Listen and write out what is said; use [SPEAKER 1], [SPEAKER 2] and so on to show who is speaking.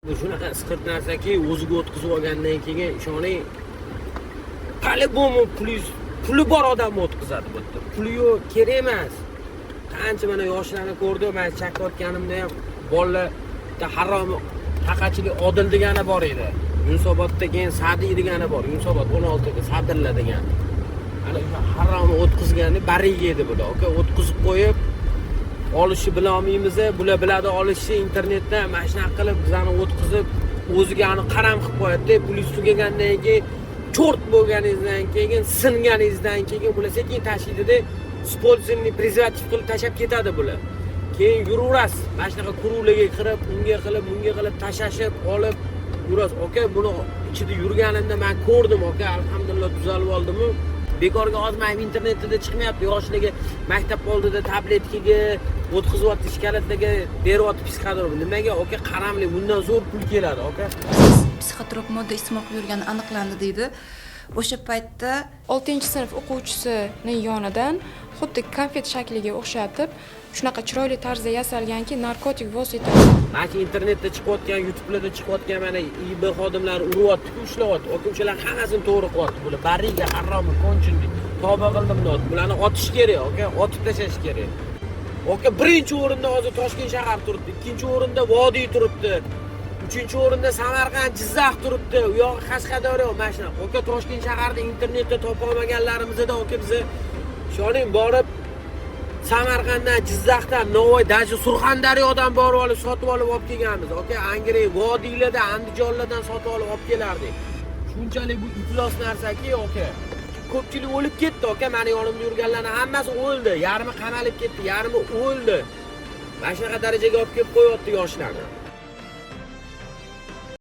[SPEAKER 1] Bu shunaqa isqirt narsaki, o'ziga o'tkazib olgandan keyin ishoning, по-любому puli bor odam o'tkazadi bu yerda. Puli yo'q, kerak emas. Qancha mana yoshlarni ko'rdim, men chaqayotganimda ham bolalarda harom taqachilik Odil degani bor edi. Yunusobodda keyin Sadi degani bor. Yunusobod 16da Sadirlar degan. Ana haromni o'tkazgani bariga edi bular. O'tkazib qo'yib olishni bilolmaymiz, bular biladi olishni internetda mana shunaqa qilib bizani o'tkazib o'ziga ani qaram qilib qo'yadi. Pul tugagandan keyin cho'rt bo'lganingizdan keyin singaningizdan keyin bular sekin tashlaydida sponsirni prezervativ qilib tashab ketadi bular. Keyin yuraverasiz. Mana shunaqa kurulaga kirib, unga qilib, bunga qilib tashashib, olib yurasiz. Buni ichida yurganimda men ko'rdim, alhamdulillah tuzalib oldim-ku. Bekorga ozmay internetda chiqmayapti. Yoshligi maktab oldida tabletkaga o'tkazyapti, shikalatlarga beryapti psixotrop. Nimaga? Qaramli, bundan zo'r pul keladi,
[SPEAKER 2] Psixotrop modda iste'mol qilib yurgani aniqlandi deydi. O'sha paytda
[SPEAKER 3] 6-sinf o'quvchisining yonidan xuddi konfet shakliga o'xshatib, shunaqa chiroyli tarzda yasalganki, narkotik vosita.
[SPEAKER 1] Mana internetda chiqayotgan, YouTube'larda chiqayotgan mana IB xodimlari uryapti-ku, ishlayapti. O'shalar hammasini to'g'ri qilyapti. Bular bariga haromni konchilik. Tavba qildim deyapti. Bularni otish kerak, otib tashlash kerak. Birinchi o'rinda hozir Toshkent shahar turibdi, ikkinchi o'rinda Vodiy turibdi. Uchinchi o'rinda Samarqand, Jizzax turibdi. U yog'i Qashqadaryo, mana shunaqa. Toshkent shaharda internetda topa olmaganlarimizda biz shoning borib Samarqanddan, Jizzaxdan, Navoiy, даже Surxondaryodan borib olib, sotib olib kelganmiz. Angren, Vodiylarda, Andijonlardan sotib olib kelardik. Shunchalik bu iflos narsaki, ko'pchilik o'lib ketdi, meni yonimda yurganlarning hammasi o'ldi. Yarmi qamalib ketdi, yarmi o'ldi. Mana shunaqa darajaga olib kelib qo'yapti yoshlarni.